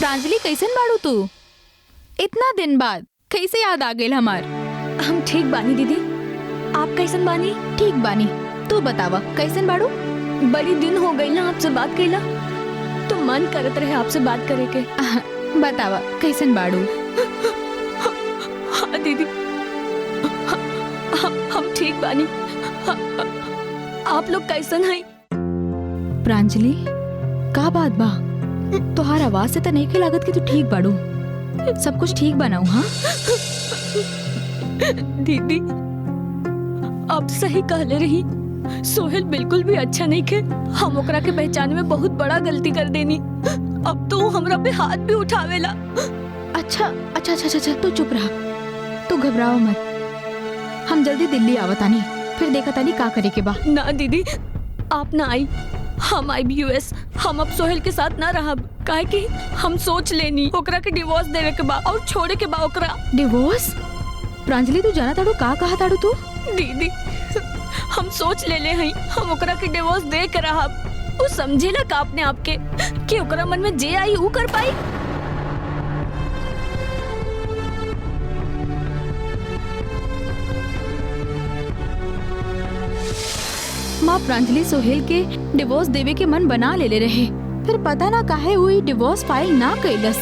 प्रांजलि कैसन बाड़ू तू? इतना दिन बाद कैसे याद आ गई हमार? हम ठीक बानी दीदी, आप कैसन बानी? ठीक बानी, तू बतावा कैसन बाड़ू? बड़ी दिन हो गई ना आपसे बात कइला, तो मन करत रहे आपसे बात करे के। बतावा कैसन बाड़ू? हाँ दीदी, हम ठीक बानी। आप लोग कैसन हैं? प्रांजलि का बात बा? तोहार आवाज से तो नहीं के लागत कि तू ठीक बाड़ू। सब कुछ ठीक बनाऊ? हाँ दीदी, आप सही कहले रही, सोहेल बिल्कुल भी अच्छा नहीं खे। हम ओकरा के पहचाने में बहुत बड़ा गलती कर देनी। अब तो हमरा पे हाथ भी उठावेला। अच्छा, तू चुप रहा, तू घबराओ मत। हम जल्दी दिल्ली आवतानी, फिर देखतानी का करे के बा। ना दीदी, आप ना आई, हम आई भी यूएस। हम अब सोहेल के साथ ना रहब, काहे कि हम सोच लेनी ओकरा के डिवोर्स देवे के बा और छोड़े के बा ओकरा। डिवोर्स? प्रांजलि तू जाना ताड़ू का कहा ताड़ू तू? दीदी, हम सोच ले हैं, हम ओकरा के डिवोर्स दे के रहब। वो समझेला का अपने आप के कि ओकरा मन में जे आई ऊ कर पाई। माँ प्रांजलि सोहेल के डिवोर्स देवे के मन बना ले रहे, फिर पता ना काहे हुई डिवोर्स फाइल ना कैलस।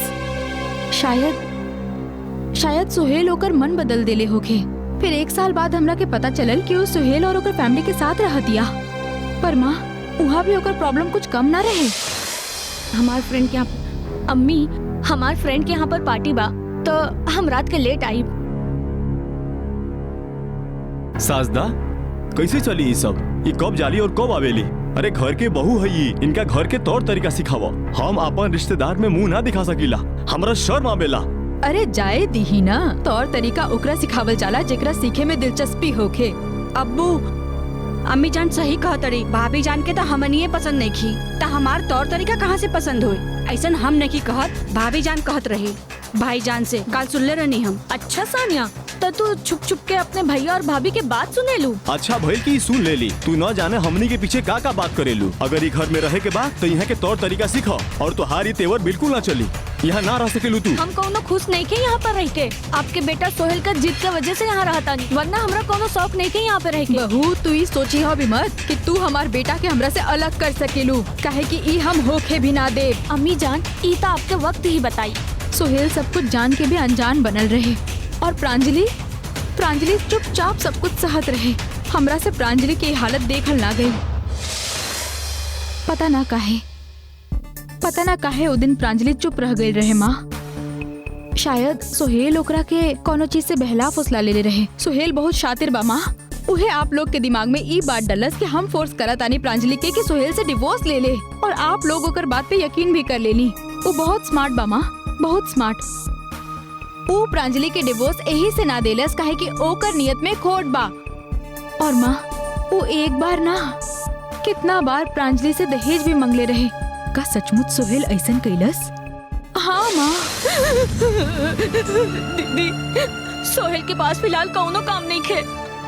शायद सोहेल ओकर मन बदल देले होके। फिर 1 साल बाद हमरा के पता चलल कि वो सोहेल और ओकर फैमिली के साथ रहतिया। पर माँ वहाँ भी ओकर प्रॉब्लम कुछ कम ना रहे। हमार फ्रेंड के यहाँ अम्मी, हमार फ्रेंड के यहाँ पर पार्टी बा, तो हम रात के लेट आई। साजदा कैसे चली ये सब? ये कब जाली और कब आवेली? अरे घर के बहू है ये, इनका घर के तौर तरीका सिखावा। हम अपन रिश्तेदार में मुंह ना दिखा सकीला, हमरा शर्म आवेला। अरे जाए दी ना, तौर तरीका ओकरा सिखावल जाला जेकरा सीखे में दिलचस्पी होखे। अब्बू अम्मी जान सही कहत रही, भाभी जान के तो हमनिए पसंद नहीं की, तो हमार तौर तरीका कहाँ से पसंद हुई? ऐसन हम नहीं कहत, भाभी जान कहत रही भाईजान से, काल सुनले रहनी हम। अच्छा सानिया, तो तू छुप छुप के अपने भैया और भाभी के बात सुने लू। अच्छा भइल की सुन ले ली। तू न जाने हमनी के पीछे का बात करेलू। अगर ये घर में रहे के बाद तो यहाँ के तौर तरीका सीखो, और तुहारी तेवर बिल्कुल ना चली। यहाँ ना रह सकेलू तू। हम कोनो खुश नहीं के यहाँ पर रह के, आपके बेटा सोहेल का जिद के वजह से यहाँ रहता नहीं, वरना हमरा कोनो शौक नहीं के यहाँ पे रह के। बहू तू ही सोची हो भी मत कि तू हमार बेटा के हमरा से अलग कर सकेलू, काहे कि ई हम होके भी ना दे। अम्मी जान, ई तो आपके वक्त ही बताई। सोहेल सब कुछ जान के भी अनजान बनल रहे, और प्रांजलि चुपचाप सब कुछ सहत रहे। हमरा से प्रांजलि की हालत देखल ना गई। पता ना काहे वो दिन प्रांजलि चुप रह गई रहे। माँ शायद सोहेल ओकरा के कोनो चीज से बहला फुसला ले रहे। सोहेल बहुत शातिर बा माँ, उहे आप लोग के दिमाग में ई बात डलस कि हम फोर्स करत आनी प्रांजलि के कि सोहेल से डिवोर्स ले ले, और आप लोग ओकर बात पे यकीन भी कर लेनी। वो बहुत स्मार्ट बा माँ, बहुत स्मार्ट। वो प्रांजलि के डिवोर्स यही से ना देलस काहे कि ओकर नियत में खोट बा। और माँ वो एक बार ना कितना बार प्रांजलि से दहेज भी मांगले रहे। का सचमुच सोहेल ऐसन कैलस? हाँ माँ। दीदी, सोहेल के पास फिलहाल कोनो काम नहीं खे,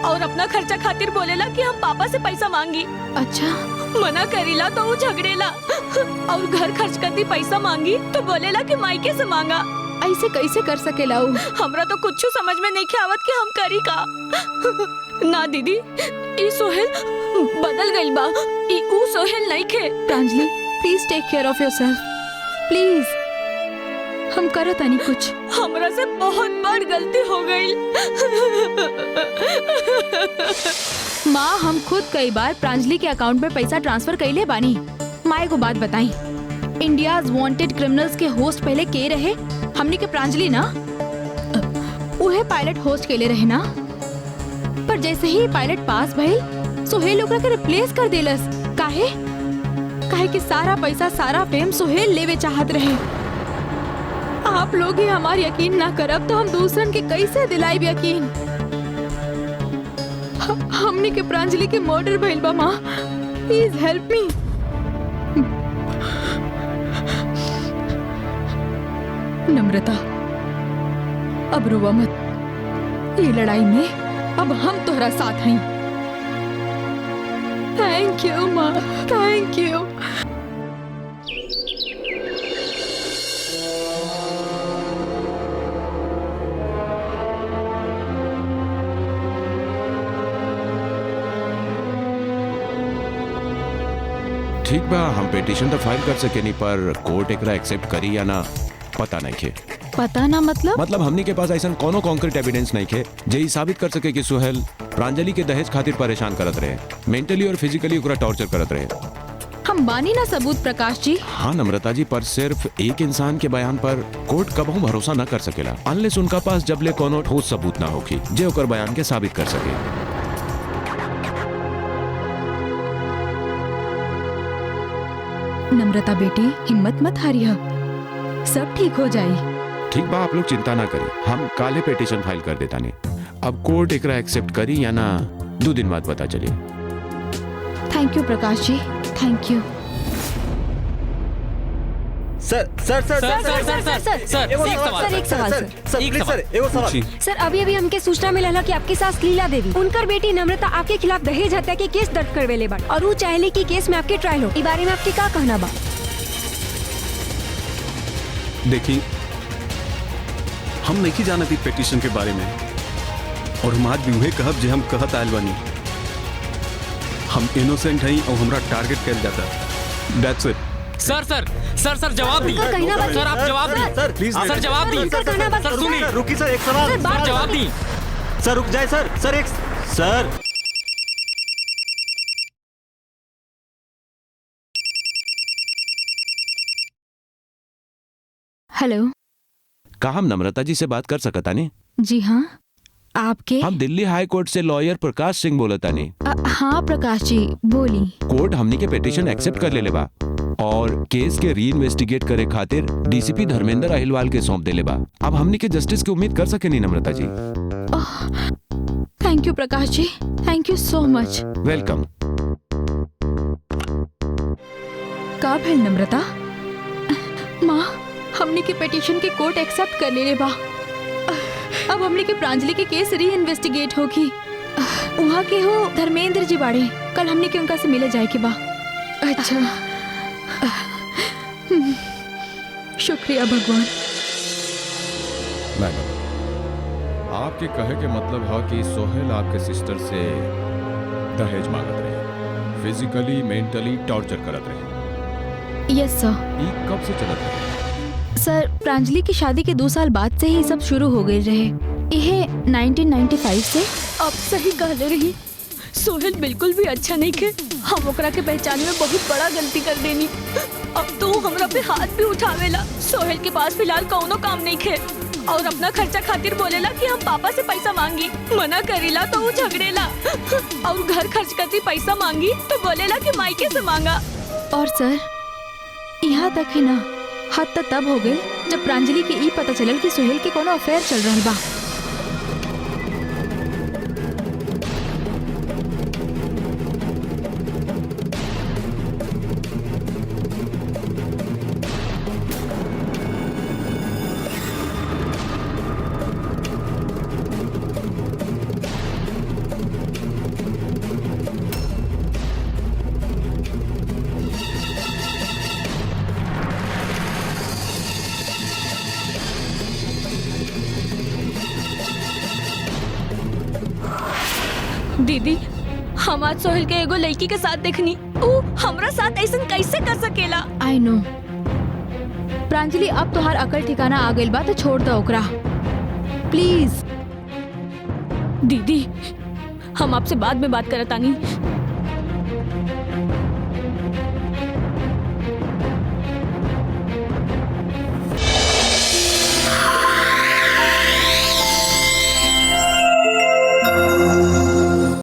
और अपना खर्चा खातिर बोलेला कि हम पापा से पैसा मांगी। अच्छा? मना करीला तो वो झगड़ेला, और घर खर्च करती पैसा मांगी तो बोलेला कि मायके से मांगा। ऐसे कैसे कर सकेला? हमरा तो कुछ समझ में नहीं आवत कि हम करी का। ना दीदी, ई सोहेल बदल गइल बा, ई ऊ सोहेल नहीं खे। Pranjali please take care of yourself, please. हम करत नहीं कुछ। हमरा से बहुत बड़ गलती हो गई। माँ हम खुद कई बार प्रांजलि के अकाउंट में पैसा ट्रांसफर कैले बानी। माँ को बात बताई, इंडियाज वांटेड क्रिमिनल्स के होस्ट पहले के रहे हमनी के प्रांजलि ना, उहे पायलट होस्ट केले रहे ना। पर जैसे ही पायलट पास भइल, सोहेल ओकरा के रिप्लेस कर देलस। काहे कि सारा पैसा सारा फेम सोहेल लेवे चाहत रहे। आप लोग ही हमार यकीन ना करब तो हम दूसरन के कैसे दिलाइब यकीन? हमनी के प्रांजलि के मर्डर भइल बा माँ, प्लीज हेल्प मी। नम्रता अब रोवा मत, ये लड़ाई में अब हम तोहरा साथ हैं। थैंक यू माँ, थैंक यू। ठीक बा, हम पिटीशन तो फाइल कर सके नहीं, पर कोर्ट एकरा एक्सेप्ट करी या ना पता नहीं खे। पता ना मतलब हमनी के पास ऐसा कोनो कॉन्क्रीट एविडेंस नहीं खे जे ई साबित कर सके कि सुहेल प्रांजलि के दहेज खातिर परेशान करत रहे, मेंटली और फिजिकली ओकरा टॉर्चर करत रहे। हम बानी ना सबूत प्रकाश जी। हाँ नम्रता जी, पर सिर्फ एक इंसान के बयान पर कोर्ट कबहू भरोसा न कर सकेला अनलेस उनका पास जबले कोनो ठोस सबूत ना होखी जे ओकर बयान के साबित कर सके। नम्रता बेटी, हिम्मत मत हारिए, सब ठीक हो जाई। ठीक बा, आप लोग चिंता ना करें, हम काले पिटीशन फाइल कर देता नहीं। अब कोर्ट एकरा एक्सेप्ट करी या ना 2 दिन बाद पता चली। Thank you Prakash ji, thank you. सर एक सवाल सर, अभी अभी हमके सूचना मिलल कि आपकी सास लीला देवी उनकर बेटी नम्रता आपके खिलाफ दहेज हत्या के केस दर्ज करवेले बा और वो चाहले कि केस में आपके ट्रायल हो। इस बारे में आपके क्या कहना बा? देखी, हम नहीं जानती पिटीशन के बारे में और हम आज भी उहे कहब जे हम कहत आयल बानी। हम इनोसेंट हई और हमरा टारगेट कर जाता। That's it. सर जवाब दी। सर आप जवाब दी। सर प्लीज सर जवाब दी। सर सुनिए, रुकी सर, एक सवाल। सर जवाब दी। सर रुक जाए सर एक सर। हेलो, का हम नम्रता जी से बात कर सकता नहीं? जी हाँ, आपके? हम दिल्ली हाई कोर्ट से लॉयर प्रकाश सिंह बोलता नहीं। हाँ प्रकाश जी, बोली। कोर्ट हमनी के पिटीशन एक्सेप्ट कर ले बा और केस के री इन्वेस्टिगेट करे खातिर डीसीपी धर्मेंद्र अहिलवाल के सौंप देले बा। अब हमनी के जस्टिस की उम्मीद कर सके नहीं नम्रता जी। Thank you Prakash ji, thank you so much. Welcome. का भेल नम्रता? माँ, हमनी के पिटीशन के कोर्ट एक्सेप्ट कर ले बा। अब हमनी के प्रांजलि के केस री इन्वेस्टिगेट होगी। वहाँ के हो धर्मेंद्र जी बाड़े, कल हमनी के उनका से मिले जाए के बा। अच्छा, शुक्रिया भगवान। मैडम, आपके कहे के मतलब है कि सोहेल आपके सिस्टर से दहेज मांगत रहे, फिजिकली मेंटली टॉर्चर करत रहे। यस सर। ई कब से चलत रहे? सर, प्रांजलि की शादी के 2 साल बाद से ही सब शुरू हो गए रहे। यह 1995 से। अब सही कहले रही, सोहेल बिल्कुल भी अच्छा नहीं खे। हम ओकरा के पहचाने में बहुत बड़ा गलती कर देनी। अब तो हमरा पे हाथ भी उठावेला। सोहेल के पास फिलहाल कौनो काम नहीं खे और अपना खर्चा खातिर बोलेला कि हम पापा से पैसा मांगी। मना करेला तो वो झगड़ेला और घर खर्च करती पैसा मांगी तो बोलेला कि मायके से मांगा। और सर, यहाँ तक ही ना, हद तक तब हो गई जब प्रांजलि के ई पता चलल कि सोहेल के कोनो अफेयर चल रहा बा। दीदी, हम आज सोहेल के एगो लड़की के साथ देखनी। ऊ हमरा साथ ऐसा कैसे कर सकेला? I know. प्रांजलि, अब तोहार अकल ठिकाना आ गइल बा तो छोड़ दो ओकरा, प्लीज। दीदी, हम आपसे बाद में बात करतानी।